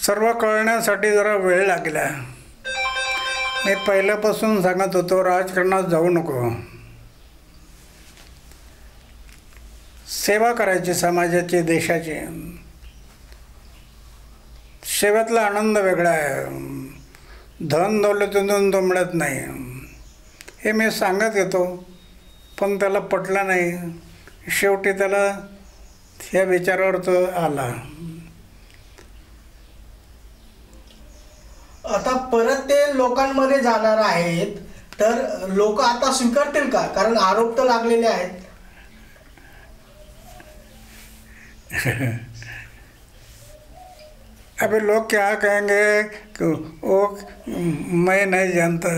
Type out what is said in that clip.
सर्व कळण्यासाठी जरा वेळ लागला. मी पहिल्यापासून सांगत होतो, राजकारणात जाऊ नको, सेवा करायची समाजाची, देशाची. सेवेतला आनंद वेगळा आहे, धन दौलतीतून तो मिळत नाही, हे मी सांगत येतो. पण त्याला पटलं नाही. शेवटी त्याला ह्या विचारावर तो आला. आता परत ते लोकांमध्ये जाणार आहेत, तर लोक आता स्वीकारतील का? कारण आरोप तर लागलेले आहेत. अभी लोग क्या कहेंगे कि वो मैं नहीं जानता.